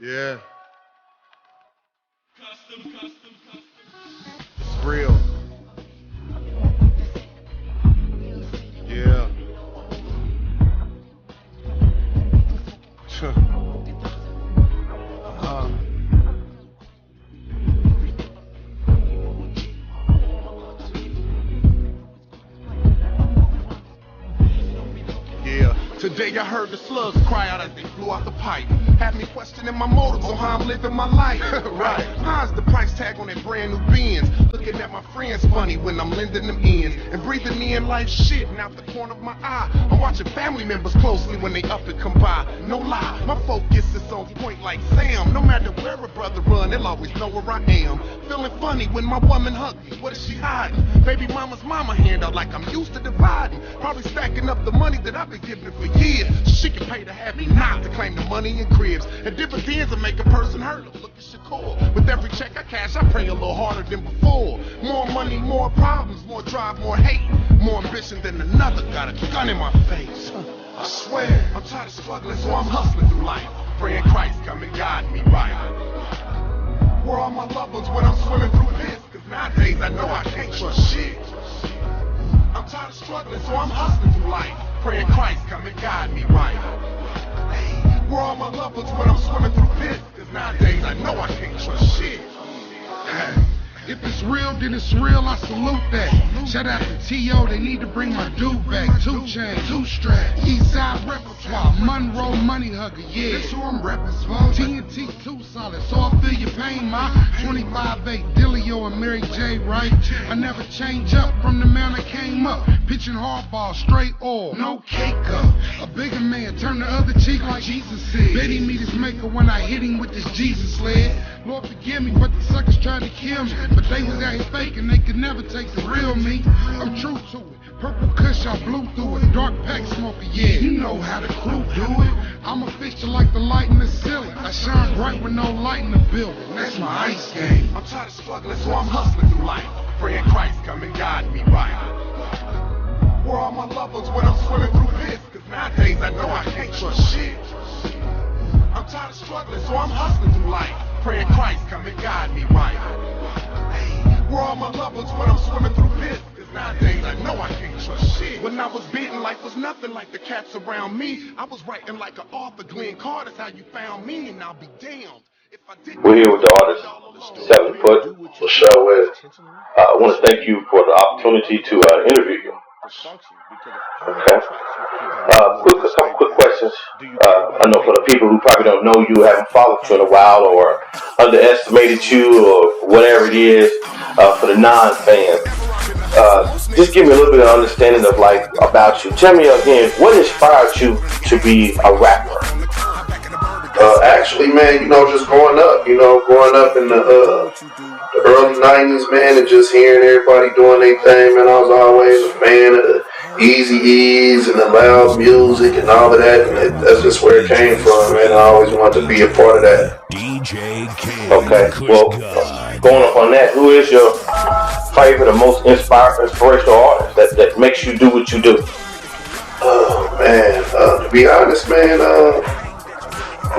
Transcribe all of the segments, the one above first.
Yeah. It's real. Yeah. uh, yeah. Today I heard the slugs cry out as they flew out the pipe. Had me questioning my motives on how I'm living my life. Right. How's the price tag on that brand new Benz? Looking at my friends funny when I'm lending them ends and breathing in life shit and out the corner of my eye. I'm watching family members closely when they up and come by. No lie, my focus is on point like Sam. No matter where a brother run, they'll always know where I am. Feeling funny when my woman hugged me. What is she hiding? Baby mama's mama hand out like I'm used to dividing. Probably stacking up the money that I've been giving her for years. She can pay to have me not to claim the money in cribs. And dividends will make a person hurt. Look at Shakur. With every check I cash, I pray a little harder than before. More money, more problems, more drive, more hate. More ambition than another. Got a gun in my face. I swear, I'm tired of struggling, so I'm hustling through life. Praying Christ come and guide me right. Where are my loved ones when I'm swimming through this? Cause nowadays I know I can't trust shit. I'm tired of struggling, so I'm hustling through life. Praying Christ come and guide me right. Hey, where are my loved ones when I'm swimming through this? Cause nowadays I know I can't trust shit. If it's real, then it's real, I salute that. Shout out to T.O., they need to bring my dude back. 2 Chainz, 2 Straps, Eastside repertoire, Monroe Money Hugger, yeah. That's who I'm reppin' for. TNT 2 solid, so I feel your pain, ma. 25-8, Dillio and Mary J, right? I never change up from the man I came up. Pitching hardball, straight oil, no cake up. A bigger man, turn the other cheek like Jesus said. Betty meet his maker when I hit him with this Jesus sled. Lord forgive me, but the suckers tried to kill me. But they was out here faking, they could never take the real me. I'm true to it. Purple kush, I blew through it. Dark pack smoker, yeah, you know how the crew do it. I'm a fixture like the light in the ceiling. I shine bright with no light in the building. That's my ice game. I'm tired of struggling, so I'm hustling through life. Praying Christ come and guide me right. Where are my loved ones when I'm swimming through this? Cause nowadays I know I can't trust shit. I'm tired of struggling, so I'm hustling through life. Praying Christ come and guide me right. Hey, where are my loved ones when I'm swimming through this? Cause nowadays I know I can't trust shit. When I was bitten, life was nothing like the cats around me. I was writing like an author, Glenn Carter's how you found me, and I'll be damned. We're here with the artist, 7 Foot, for show with. I want to thank you for the opportunity to interview you. Okay. A couple quick questions. I know for the people who probably don't know you, haven't followed you in a while, or underestimated you, or whatever it is, for the non-fans, just give me a little bit of understanding of about you. Tell me again, what inspired you to be a rapper? Actually, man, just growing up in the early 90s, man, and just hearing everybody doing their thing, man, I was always a fan of the Eazy-E's and the loud music and all of that, and that's just where it came from, man. I always wanted to be a part of that. DJ K. Okay, well, going up on that, who is your favorite or most inspirational artist that makes you do what you do? Oh, man, to be honest, man,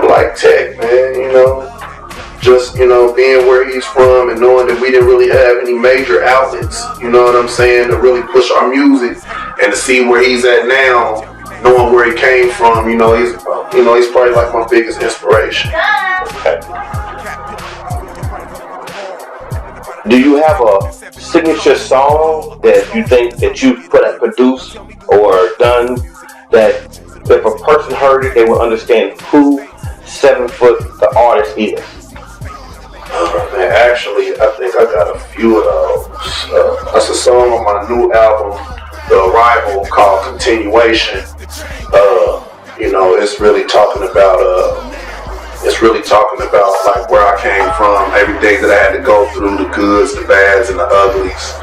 like Tech, man, just, being where he's from and knowing that we didn't really have any major outlets, you know what I'm saying, to really push our music, and to see where he's at now, knowing where he came from, he's probably like my biggest inspiration. Okay. Do you have a signature song that you think that you produced or done that if a person heard it, they would understand who 7 Foot the artist is? Man, actually, I think I got a few of those. That's a song on my new album, The Arrival, called Continuation. It's really talking about like where I came from, everything that I had to go through, the goods, the bads, and the uglies.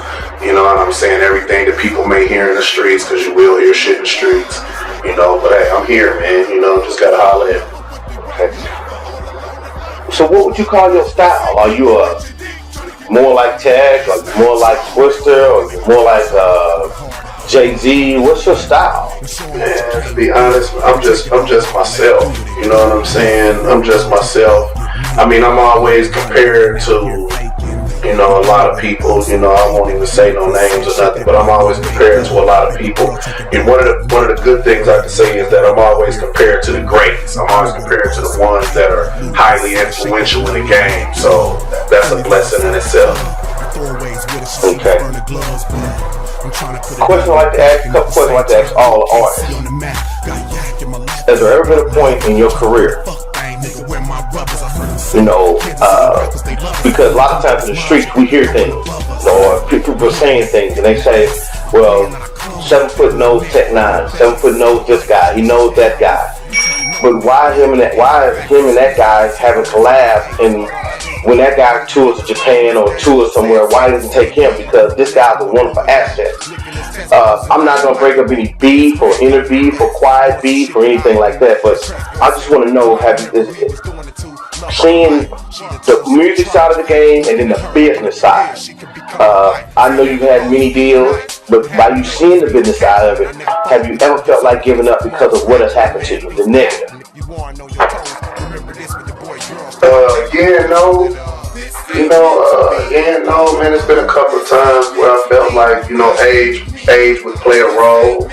You know what I'm saying? Everything that people may hear in the streets, because you will hear shit in the streets. But hey, I'm here, man. Just gotta holler at me. Okay. So what would you call your style? Are you more like Tech, or more like Twister, or more like Jay-Z? What's your style? Man, to be honest, I'm just myself. You know what I'm saying? I'm just myself. I mean, I'm always compared to, you know, a lot of people. You know, I won't even say no names or nothing, but I'm always compared to a lot of people. And one of the good things I can say is that I'm always compared to the greats. I'm always compared to the ones that are highly influential in the game. So that's a blessing in itself. Okay. Question I like to ask, a couple questions I like to ask all the artists. Has there ever been a point in your career, you know, because a lot of times in the streets we hear things, you know, or people are saying things and they say, well, 7 foot knows Tech 9, 7 foot knows this guy, he knows that guy. But why is him and that guy having collabs, and when that guy tours to Japan or tours somewhere, why doesn't he take him? Because this guy's a wonderful asset. I'm not going to break up any beef or inner beef or quiet beef or anything like that, but I just want to know, have you seeing the music side of the game and then the business side? I know you've had many deals, but by you seeing the business side of it, have you ever felt like giving up because of what has happened to you, the negative? No, man, it's been a couple of times where I felt like, you know, age would play a role.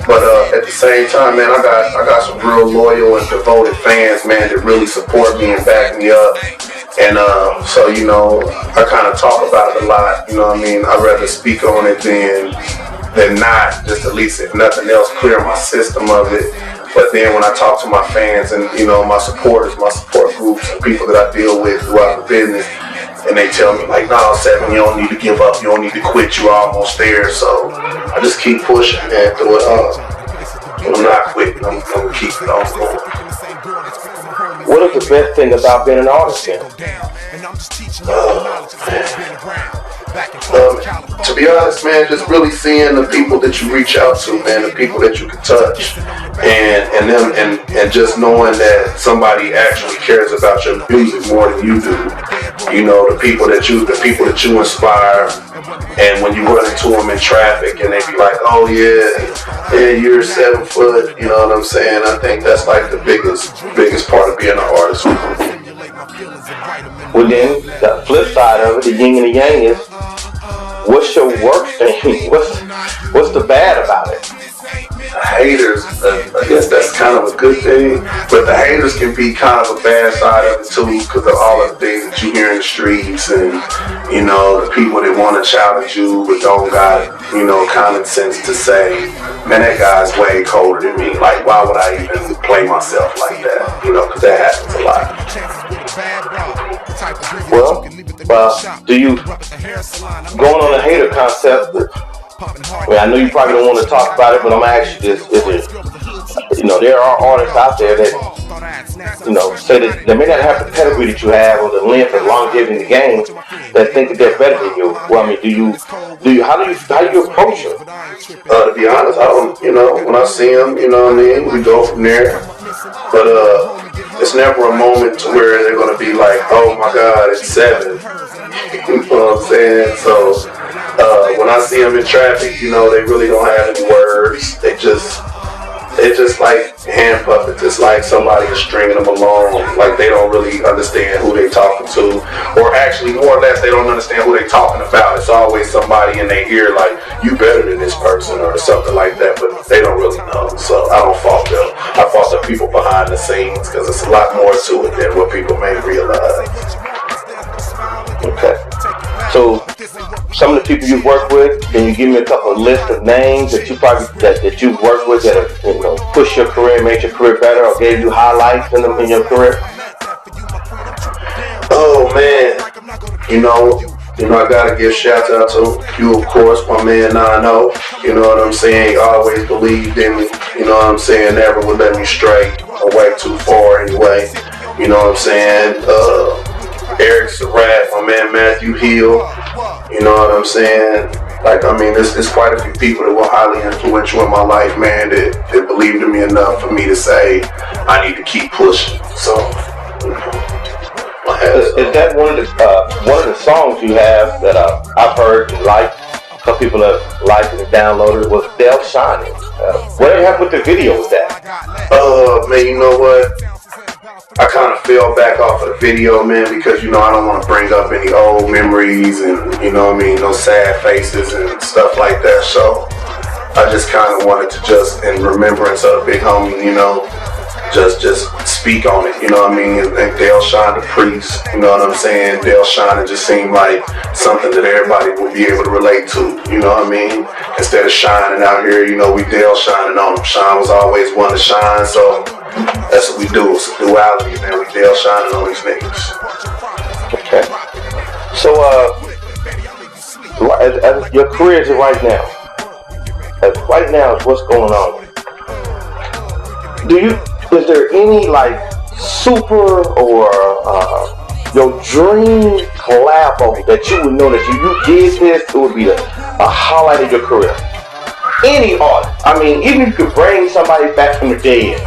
But at the same time, man, I got some real loyal and devoted fans, man, that really support me and back me up. And so, you know, I kind of talk about it a lot. You know what I mean? I'd rather speak on it than not, just at least, if nothing else, clear my system of it. But then when I talk to my fans and, you know, my supporters, my support groups, and people that I deal with throughout the business, and they tell me like, no, Seven, you don't need to give up, you don't need to quit, you're almost there. So I just keep pushing, man, through it all. I'm not quitting, I'm gonna keep it on going. What is the best thing about being an artist then? To be honest, man, just really seeing the people that you reach out to, man, the people that you can touch, and just knowing that somebody actually cares about your music more than you do. You know, the people that you inspire, and when you run into them in traffic and they be like, oh yeah, you're 7 foot, you know what I'm saying? I think that's like the biggest part of being an artist. Well then, the flip side of it, the yin and the yang is, what's your worst thing? What's the bad about it? Haters, I guess that's kind of a good thing, but the haters can be kind of a bad side of it too, because of all of the things that you hear in the streets, and you know, the people that want to challenge you but don't got, you know, common sense to say, man, that guy's way colder than me, like why would I even play myself like that, you know, because that happens a lot. Well, do you, going on a hater concept, I mean, I know you probably don't want to talk about it, but I'm gonna ask you this: you know, there are artists out there that, you know, say that they may not have the pedigree that you have or the length and longevity in the game, that think that they're better than you. Well, I mean, how do you approach them? To be honest, I don't, you know, when I see them, you know what I mean, we go from there. But it's never a moment to where they're gonna be like, oh my God, it's 7. You know what I'm saying? So when I see them in traffic, you know, they really don't have any words. They're just like hand puppets. It's like somebody is stringing them along. Like they don't really understand who they're talking to, or actually more or less they don't understand who they're talking about. It's always somebody in their ear like, you better than this person or something like that, but they don't really know. So I don't fault them. I fault the people behind the scenes, because it's a lot more to it than what people may realize. Okay. So, some of the people you've worked with, can you give me a couple of lists of names that you probably that you've worked with that have, you know, pushed your career, made your career better, or gave you highlights in your career? Oh man, you know, I gotta give shout out to you, of course, my man Nano. You know what I'm saying? He always believed in me. You know what I'm saying? Never would let me stray away too far anyway. You know what I'm saying? Eric Surratt, my man Matthew Hill, you know what I'm saying? Like, I mean, there's quite a few people that were highly influential in my life, man, that believed in me enough for me to say, I need to keep pushing. So, you know, is that one of the songs you have that I've heard you like? some people have liked it and downloaded, was Del Shining. Whatever happened with the video with that? Man, you know what? I kind of fell back off of the video, man, because, you know, I don't want to bring up any old memories and, you know what I mean, no sad faces and stuff like that. So I just kind of wanted to just, in remembrance of the big homie, you know, just speak on it, you know what I mean? And Del Shine the Priest, you know what I'm saying? Del Shine, it just seemed like something that everybody would be able to relate to, you know what I mean? Instead of shining out here, you know, we Del shining on him. Shine was always one to shine, so that's what we do. It's a duality, man. We Del shining on these niggas. Okay. So, as your career is right now, what's going on? Is there any like super or your dream collabo that you would know that you did this, it would be a highlight of your career? Any artist. I mean, even if you could bring somebody back from the dead,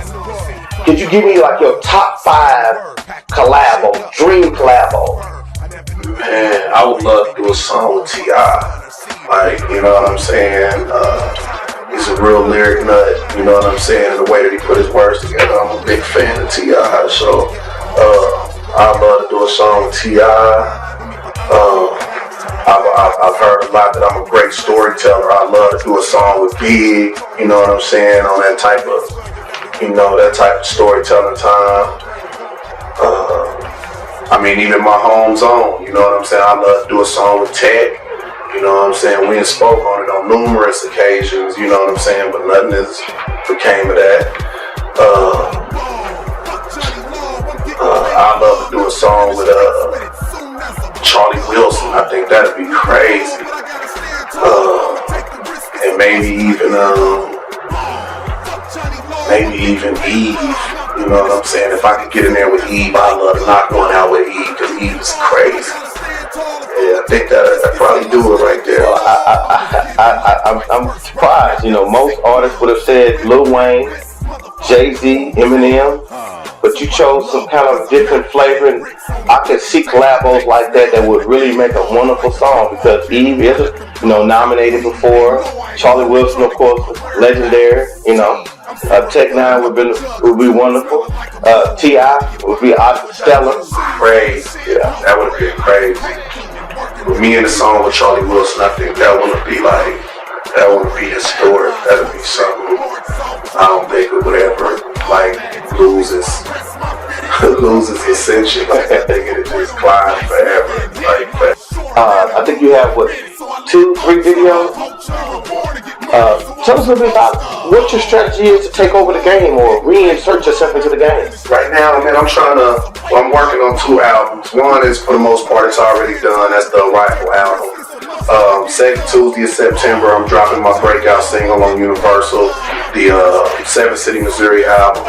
could you give me like your top 5 collabo, dream collabo? Man, I would love to do a song with T.I. Like, you know what I'm saying? He's a real lyric nut, you know what I'm saying? And the way that he put his words together, I'm a big fan of T.I. So, I'd love to do a song with T.I. I've heard a lot that I'm a great storyteller. I'd love to do a song with Big, you know what I'm saying? On that type of, you know, that type of storytelling time. I mean, even my home zone, you know what I'm saying? I'd love to do a song with Tech. You know what I'm saying? We spoke on it on numerous occasions, you know what I'm saying? But nothing became of that. I'd love to do a song with Charlie Wilson. I think that'd be crazy. And maybe even Eve. You know what I'm saying? If I could get in there with Eve, I'd love to knock one out with Eve, because Eve is crazy. Yeah, I think I'd probably do it right there. Well, I'm surprised. You know, most artists would have said Lil Wayne, Jay-Z, Eminem, but you chose some kind of different flavor, and I could see collabos like that would really make a wonderful song, because Eve is, you know, nominated before. Charlie Wilson, of course, legendary, you know. Tech Nine would be wonderful. T.I. would be stellar. Crazy. Yeah, that would have been crazy. With me in the song with Charlie Wilson, I think that would be historic. That would be something I don't think it would ever loses ascension. I think it just climb forever. I think you have 2, 3 videos. Tell us a little bit about what your strategy is to take over the game or reinsert yourself into the game. Right now, man, I'm working on 2 albums. One is, for the most part, it's already done. That's the Rifle album. Second Tuesday of September, I'm dropping my breakout single on Universal, the 7 City, Missouri album,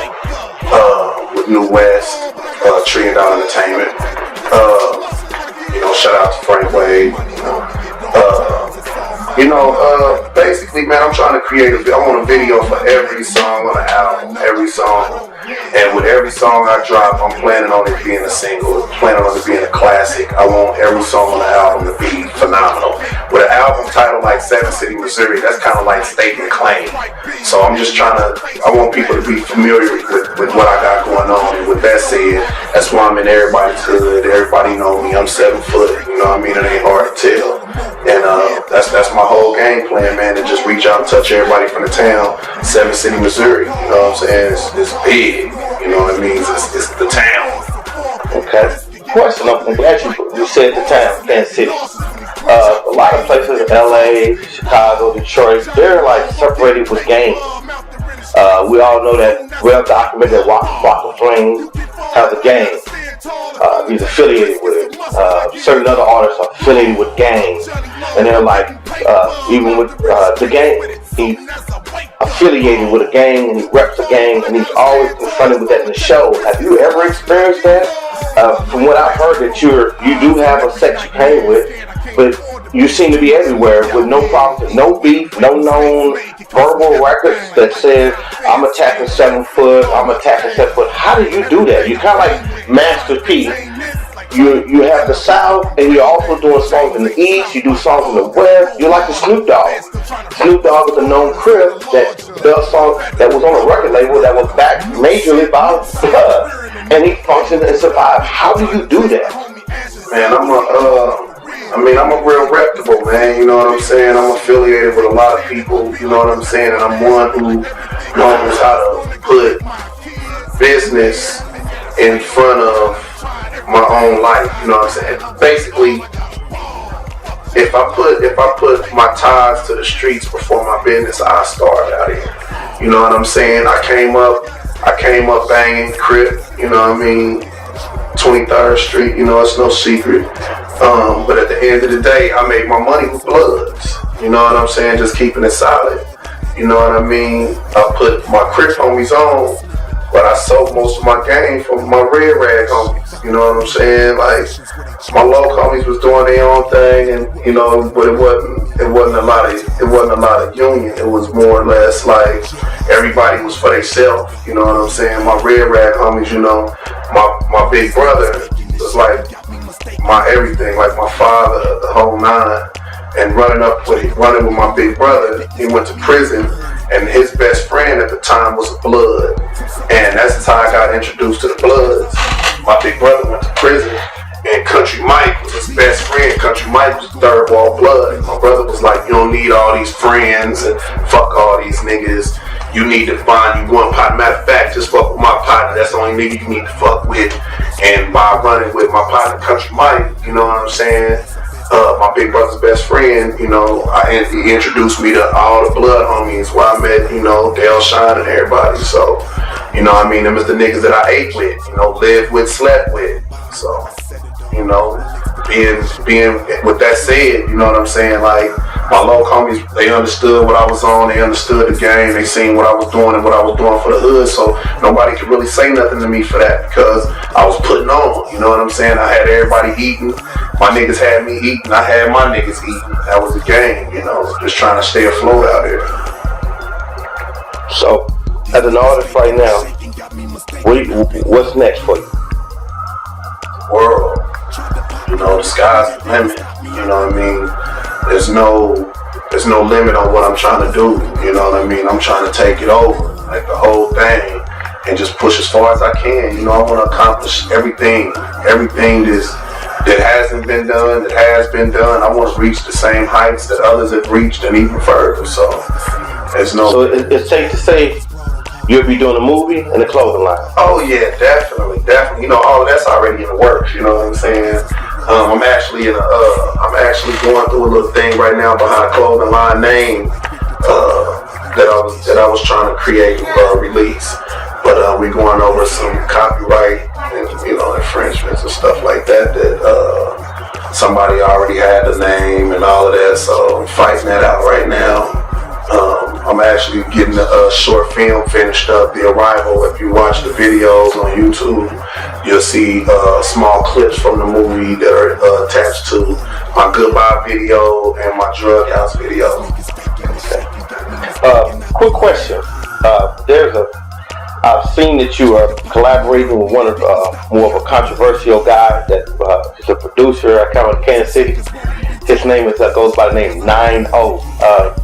with New West, Trillion Dollar Entertainment. Shout out to Frank Wade. Basically, man, I'm trying to create I want a video for every song on the album, every song. And with every song I drop, I'm planning on it being a single, planning on it being a classic. I want every song on the album to be phenomenal. With an album title like 7 City, Missouri, that's kind of like statement claim. So I'm just I want people to be familiar with what I got going on. And with that said, that's why I'm in everybody's hood. Everybody know me. I'm 7 foot. You know what I mean? It ain't hard to tell. And that's my whole game plan, man, to just reach out and touch everybody from the town, 7 City, Missouri. You know what I'm saying? It's big. You know what I mean? It's the town. Okay. Question, I'm glad you said the town, Kansas City. A lot of places, LA, Chicago, Detroit, they're like separated with gangs. We all know that well documented that Waka Flame has a gang. He's affiliated with it. Certain other artists are affiliated with gangs, and they're like, even with the gang, he's affiliated with a gang and he reps a gang, and he's always confronted with that in the show. Have you ever experienced that? From what I've heard, that you do have a sex you came with, but you seem to be everywhere with no problems, no beef, no known verbal records that says I'm attacking 7 foot, I'm attacking 7 foot. How do you do that? You kind of like Master P, you have the South, and you're also doing songs in the East. You do songs in the West. You're like the Snoop Dogg. Snoop Dogg is a known crip that does songs that was on a record label that was backed majorly by Blood, and he functioned and survived. How do you do that? Man, I'm a real reputable man, you know what I'm saying? I'm affiliated with a lot of people, you know what I'm saying? And I'm one who knows how to put business in front of my own life, you know what I'm saying? Basically, if I put my ties to the streets before my business, I starve out here. You know what I'm saying? I came up banging Crip, you know what I mean? 23rd Street, you know, it's no secret. But at the end of the day, I made my money with Bloods. You know what I'm saying? Just keeping it solid. You know what I mean? I put my Crip homies on, but I sold most of my game from my Red Rag homies. You know what I'm saying? Like, my low homies was doing their own thing, and you know, but it wasn't a lot of union. It was more or less like everybody was for themselves. You know what I'm saying? My Red Rag homies, you know, my big brother was like my everything, like my father, the whole nine. And running with my big brother, he went to prison, and his best friend at the time was a Blood, and that's how I got introduced to the Bloods. My big brother went to prison, and Country Mike was his best friend. Country Mike was third wall Blood. My brother was like, you don't need all these friends and fuck all these niggas. You need to find you one partner. Matter of fact, just fuck with my partner. That's the only nigga you need to fuck with. And by running with my partner, Country Mike, you know what I'm saying? My big brother's best friend, you know, he introduced me to all the Blood homies where I met, you know, Dale Shine and everybody. So, you know what I mean? Them is the niggas that I ate with, you know, lived with, slept with. So, you know, being with that said, you know what I'm saying? Like, my low homies, they understood what I was on, they understood the game, they seen what I was doing and what I was doing for the hood, so nobody could really say nothing to me for that because I was putting on, you know what I'm saying? I had everybody eating, my niggas had me eating, I had my niggas eating. That was the game, you know, just trying to stay afloat out here. So, as an artist right now, what's next for you? World. You know, the sky's the limit. You know what I mean? There's no limit on what I'm trying to do. You know what I mean? I'm trying to take it over, like the whole thing, and just push as far as I can. You know, I want to accomplish everything that hasn't been done, that has been done. I want to reach the same heights that others have reached and even further. So there's no. So it's safe to say you'll be doing a movie and a clothing line. Oh yeah, definitely. You know, all of that's already in the works. You know what I'm saying? I'm actually going through a little thing right now behind a clothing line name that I was trying to create release. But we're going over some copyright and, you know, infringements and stuff like that somebody already had the name and all of that. So I'm fighting that out right now. I'm actually getting a short film finished up, The Arrival. If you watch the videos on YouTube, you'll see small clips from the movie that are attached to my Goodbye video and my Drug House video. Okay. Quick question. I've seen that you are collaborating with one of more of a controversial guy that is a producer out of Kansas City. His name goes by the name 9-0.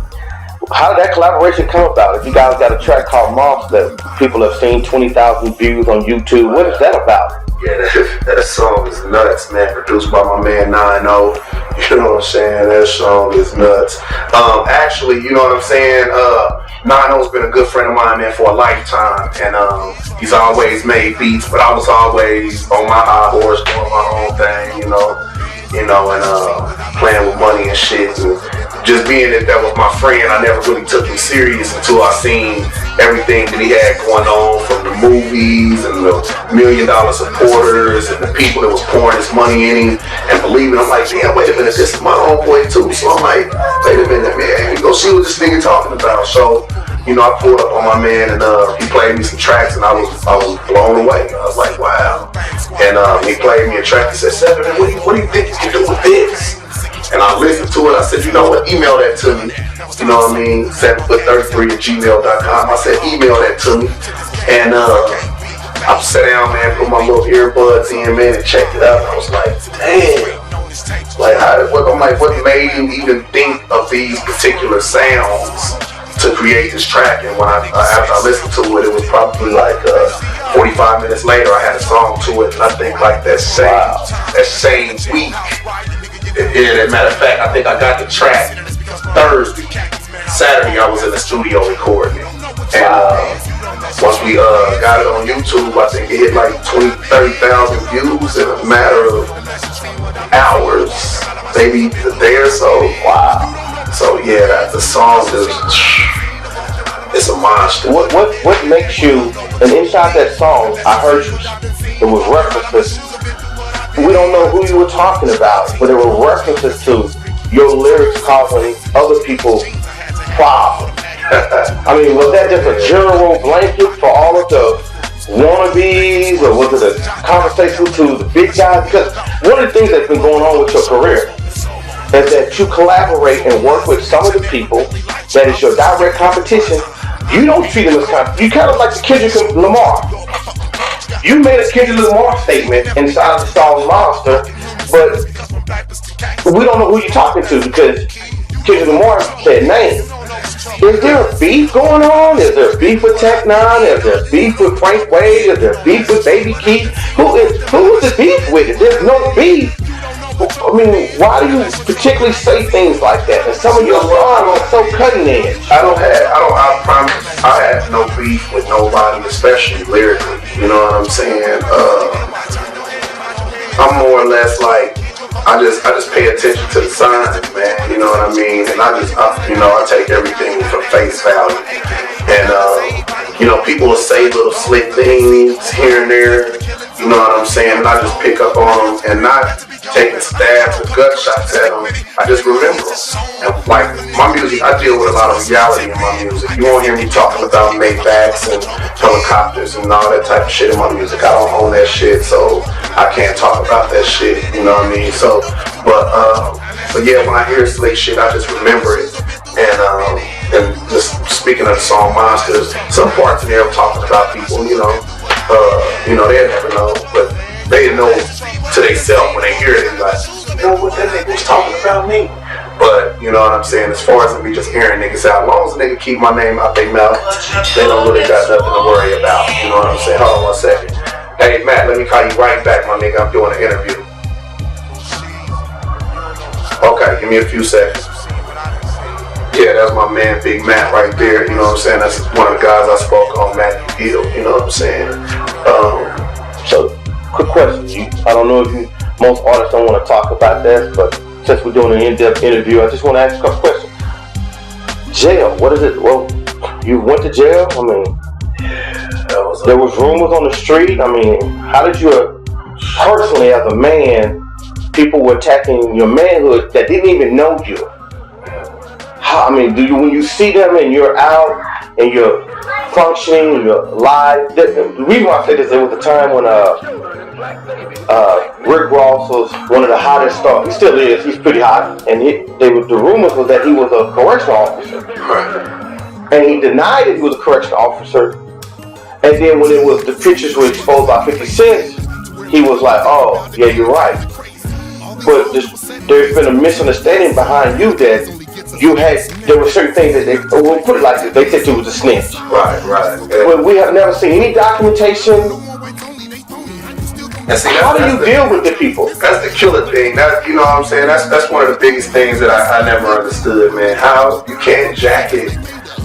How did that collaboration come about? If you guys got a track called Moss that people have seen 20,000 views on YouTube, what is that about? Yeah, that song is nuts, man. Produced by my man 9-0. You know what I'm saying? That song is nuts. Actually, you know what I'm saying? 9-0's been a good friend of mine, man, for a lifetime. And he's always made beats, but I was always on my high horse doing my own thing, you know, and playing with money and shit. And just being that was my friend, I never really took him serious until I seen everything that he had going on, from the movies and the $1 million supporters and the people that was pouring his money in him and believing. I'm like, damn, wait a minute, this is my homeboy too. So I'm like, wait a minute, man, go see what this nigga talking about. So, you know, I pulled up on my man and he played me some tracks and I was blown away. I was like, wow. And he played me a track. He said, Seven, what do you think you can do with this? And I listened to it. I said, you know what? Email that to me. You know what I mean? 7foot33@gmail.com. I said, email that to me. And I sat down, man, put my little earbuds in, man, and checked it out. And I was like, damn. Like, what made you even think of these particular sounds to create this track? And when after I listened to it, it was probably like 45 minutes later, I had a song to it, and I think like that same week. And as a matter of fact, I think I got the track Thursday. Saturday, I was in the studio recording it. And once we got it on YouTube, I think it hit like 30,000 views in a matter of hours, maybe a day or so. Wow. So yeah, the song is, it's a monster. What makes you, and inside that song, I heard you, it was references. We don't know who you were talking about, but there were references to your lyrics causing other people problems. I mean, was that just a general blanket for all of the wannabes, or was it a conversation to the big guys? Because one of the things that's been going on with your career is that you collaborate and work with some of the people that is your direct competition. You don't treat them as competition. You kind of like the Kendrick Lamar. You made a Kendrick Lamar statement inside of the song Monster, but we don't know who you're talking to because Kendrick Lamar said name. Is there a beef going on? Is there beef with Tech Nine? Is there beef with Frank Wade? Is there beef with Baby Keith? Who is the beef with? If there's no beef, I mean, why do you particularly say things like that? And some of your songs are so cutting edge. I promise, I have no beef with nobody, especially lyrically. You know what I'm saying? I'm more or less like, I just pay attention to the signs, man. You know what I mean? And I take everything for face value. And people will say little slick things here and there. You know what I'm saying? And I just pick up on them and not taking stabs or gut shots at them. I just remember them. And like my music, I deal with a lot of reality in my music. You won't hear me talking about Maybachs and helicopters and all that type of shit in my music. I don't own that shit, so I can't talk about that shit. You know what I mean? So, but yeah, when I hear slick shit, I just remember it. And just speaking of the song Monsters, some parts in there I'm talking about people, they'll never know, but they know to themselves when they hear it, they're like, what that nigga was talking about me. But, you know what I'm saying, as far as me just hearing niggas out, as long as a nigga keep my name out their mouth, they don't really got nothing to worry about. You know what I'm saying? Hold on 1 second. Hey, Matt, let me call you right back, my nigga. I'm doing an interview. Okay, give me a few seconds. Yeah, that's my man, Big Matt, right there. You know what I'm saying? That's one of the guys I spoke on, Matthew Hill. You know what I'm saying? So, quick question. I don't know if most artists don't want to talk about this, but since we're doing an in-depth interview, I just want to ask a couple questions. Jail, what is it? Well, you went to jail? I mean, there was rumors on the street. I mean, how did you, personally as a man, people were attacking your manhood that didn't even know you? How, I mean, when you see them and you're out and you're functioning, you're live. The reason why I say this, there was a time when Rick Ross was one of the hottest stars. He still is. He's pretty hot. And the rumors was that he was a correctional officer. And he denied that he was a correctional officer. And then when the pictures were exposed by 50 Cent, he was like, oh, yeah, you're right. But there's been a misunderstanding behind you that there were certain things that we'll put it like this, they said you was a snitch. Right. But we have never seen any documentation. And see, how do you deal with the people? That's the killer thing. You know what I'm saying? That's one of the biggest things that I never understood, man. How you can't jacket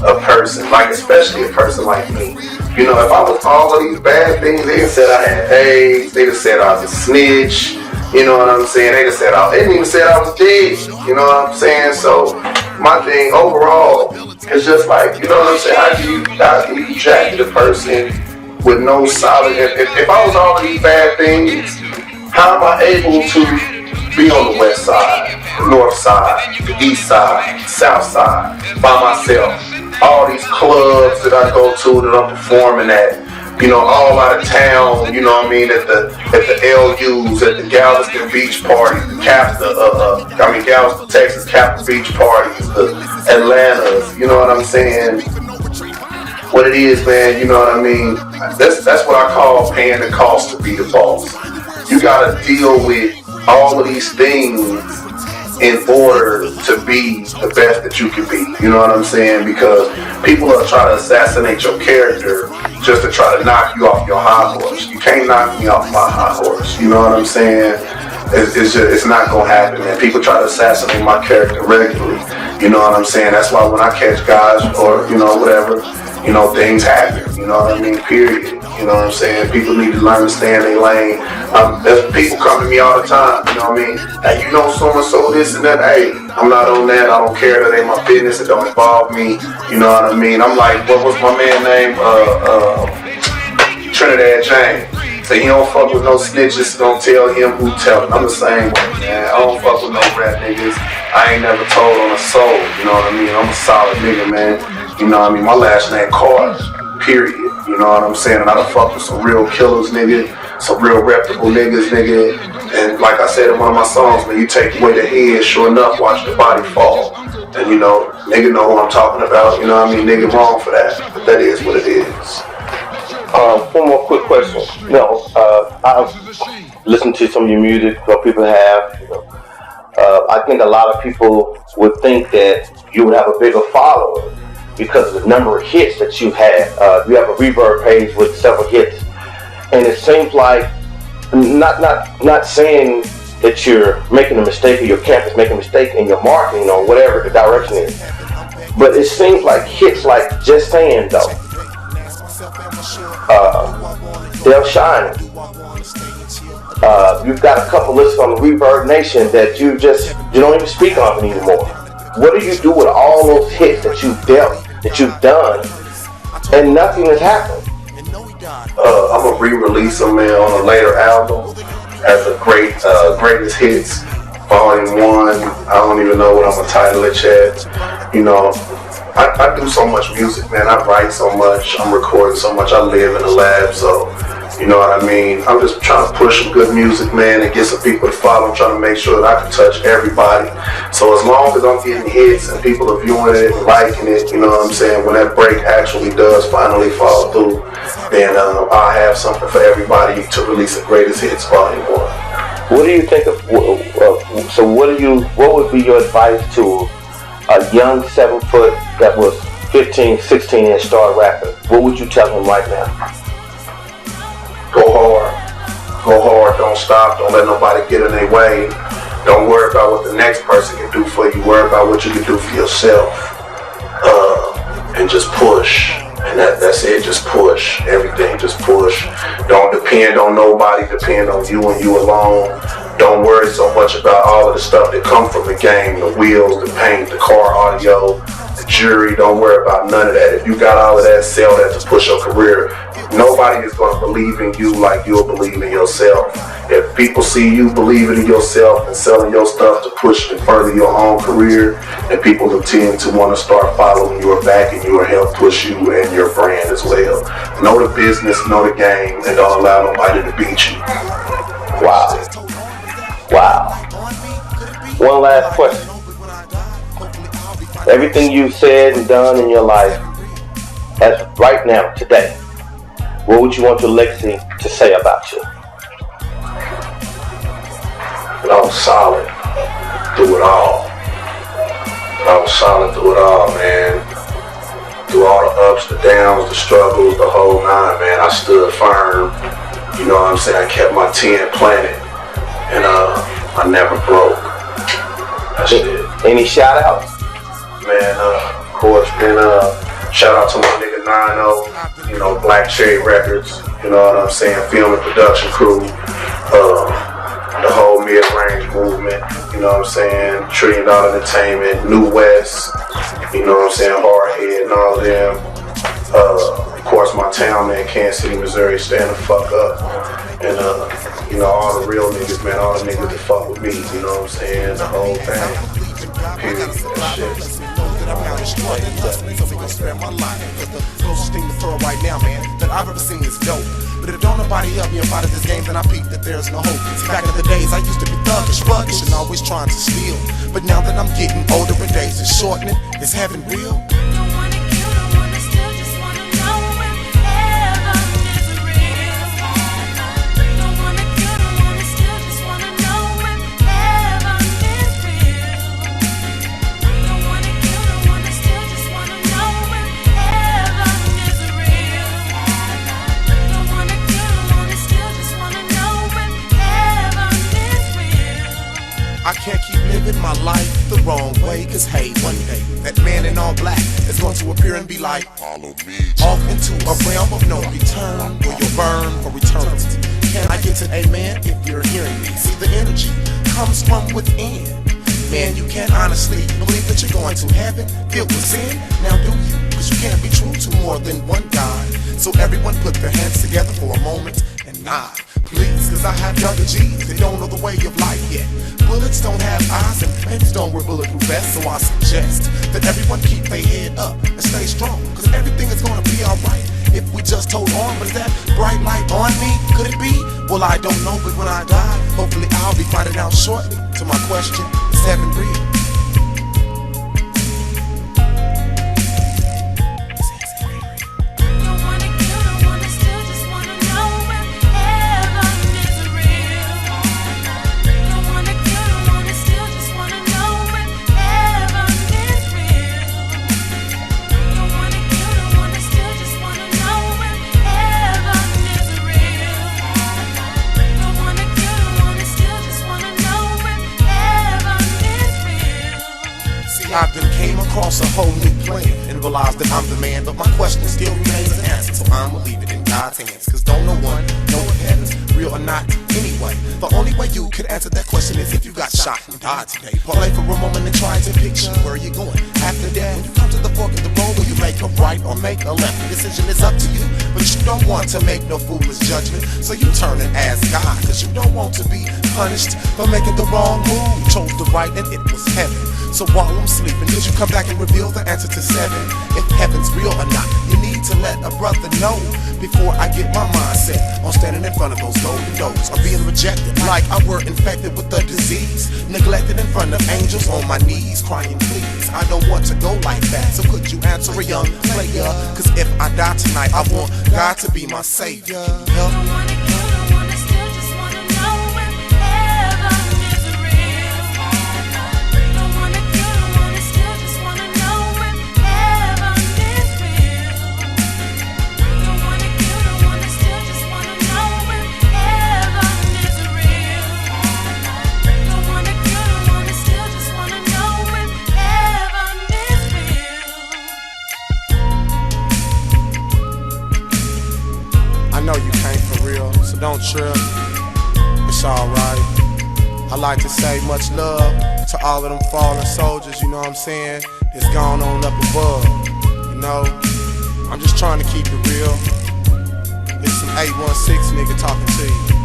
a person, like especially a person like me. You know, if I was all of these bad things, they said I had AIDS, they just said I was a snitch. You know what I'm saying? They just said they didn't even say I was dead. You know what I'm saying? So my thing overall is just like, you know what I'm saying? How can you jacket a person with no solid? If I was all of these bad things, how am I able to be on the west side, the north side, the east side, south side, by myself? All these clubs that I go to that I'm performing at, you know, all out of town, you know what I mean, at the LUs, at the Galveston Beach parties, Galveston, Texas Capitol Beach parties, the Atlantas, you know what I'm saying? what it is, man. You know what I mean? That's what I call paying the cost to be the boss. You gotta deal with all of these things in order to be the best that you can be. You know what I'm saying? Because people are trying to assassinate your character just to try to knock you off your high horse. You can't knock me off my high horse. You know what I'm saying? It's not gonna happen, man. People try to assassinate my character regularly. You know what I'm saying? That's why when I catch guys or, you know, whatever, you know, things happen. You know what I mean? Period. You know what I'm saying? People need to learn to stay in their lane. There's people come to me all the time. You know what I mean? Hey, you know so and so this and that. Hey, I'm not on that. I don't care. That ain't my business. It don't involve me. You know what I mean? I'm like, what was my man name? Trinidad James. So he don't fuck with no snitches. Don't tell him who tell him. I'm the same way, man. I don't fuck with no rap niggas. I ain't never told on a soul. You know what I mean? I'm a solid nigga, man. You know what I mean? My last name Carter. Period. You know what I'm saying? And I done fucked with some real killers, nigga. Some real reputable niggas, nigga. And like I said in one of my songs, man, you take away the head, sure enough, watch the body fall. And you know, nigga know what I'm talking about. You know what I mean? Nigga wrong for that. But that is what it is. One more quick question. You know, I've listened to some of your music, what people have. You know, I think a lot of people would think that you would have a bigger following because of the number of hits that you had. You have a Reverb page with several hits, and it seems like not saying that you're making a mistake or your camp is making a mistake in your marketing or whatever the direction is, but it seems like hits like Just Saying though. They're shining. You've got a couple lists on the Reverb Nation that you don't even speak of anymore. What do you do with all those hits that you've done, and nothing has happened? I'm gonna re-release them, man, on a later album as a greatest hits, volume 1. I don't even know what I'm gonna title it yet. You know, I do so much music, man. I write so much. I'm recording so much. I live in the lab, so you know what I mean. I'm just trying to push some good music, man, and get some people to follow. I'm trying to make sure that I can touch everybody. So as long as I'm getting hits and people are viewing it and liking it, you know what I'm saying. When that break actually does finally fall through, then I'll have something for everybody to release a greatest hits volume 1. What do you think of? So what would be your advice to a young 7-foot that was 15, 16 and started rapping? What would you tell him right now? Go hard, don't stop, don't let nobody get in their way. Don't worry about what the next person can do for you, worry about what you can do for yourself. And just push. And that's it, just push. Everything, just push. Don't depend on nobody, depend on you and you alone. Don't worry so much about all of the stuff that come from the game, the wheels, the paint, the car audio, the jury. Don't worry about none of that. If you got all of that, sell that to push your career. Nobody is going to believe in you like you'll believe in yourself. If people see you believing in yourself and selling your stuff to push and further your own career, then people will tend to want to start following you or backing you or help push you and your brand as well. Know the business, know the game, and don't allow nobody to beat you. Wow. One last question. Everything you've said and done in your life, as right now, today, what would you want your legacy to say about you? I was solid through it all. I was solid through it all, man. Through all the ups, the downs, the struggles, the whole nine, man. I stood firm. You know what I'm saying? I kept my 10 planted. And I never broke. That's it. Any shout outs? Man, of course, man, shout out to my nigga 9-0, you know, Black Cherry Records, you know what I'm saying, film and production crew, the whole mid-range movement, you know what I'm saying, $1 Trillion Entertainment, New West, you know what I'm saying, Hardhead and all of them. Of course, my town, man, Kansas City, Missouri, stand the fuck up. And, you know, all the real niggas, man, all the niggas that fuck with me, you know what I'm saying, the whole thing. Period, that shit. So we gon' spare my life. Cause the closest thing to throw right now, man, that I've ever seen is dope. But if don't nobody help me about this game, then I peep that there's no hope. See, back in the days, I used to be thuggish, and always trying to steal. But now that I'm getting older and days is shortening, is heaven real? living my life the wrong way. Cause hey, one day, that man in all black is going to appear and be like, follow me. Off into a realm of no return, where you'll burn for eternity. Can I get an amen if you're hearing me? See, the energy comes from within. Man, you can't honestly believe that you're going to heaven filled with sin. Now do you? Cause you can't be true to more than one God. So everyone put their hands together for a moment and nod. Please, cause I have younger G's that don't know the way of life yet. Bullets don't have eyes and pens don't wear bulletproof vests. So I suggest that everyone keep their head up and stay strong. Cause everything is gonna be alright if we just hold on. But is that bright light on me? Could it be? Well, I don't know, but when I die, hopefully I'll be finding out shortly. To my question, is heaven real? I then came across a whole new plan and realized that I'm the man, but my question still remains unanswered. So I'ma leave it in God's hands, cause don't no one know if heaven's real or not anyway. The only way you could answer that question is if you got shot and died today. Parlay for a moment and try to picture where you're going. After that, when you come to the fork of the road, will you make a right or make a left? The decision is up to you, but you don't want to make no foolish judgment. So you turn and ask God, cause you don't want to be punished for making the wrong move. You chose the right and it was heaven. So while I'm sleeping, did you come back and reveal the answer to 7? If heaven's real or not, you need to let a brother know before I get my mindset on standing in front of those golden doors or being rejected like I were infected with the disease, neglected in front of angels on my knees, crying please. I don't want to go like that, so could you answer a young player? Cause if I die tonight, I want God to be my savior. Help me. I know you came for real, so don't trip, it's alright. I like to say much love to all of them fallen soldiers, you know what I'm saying, that's gone on up above, you know. I'm just trying to keep it real. It's some 816 nigga talking to you.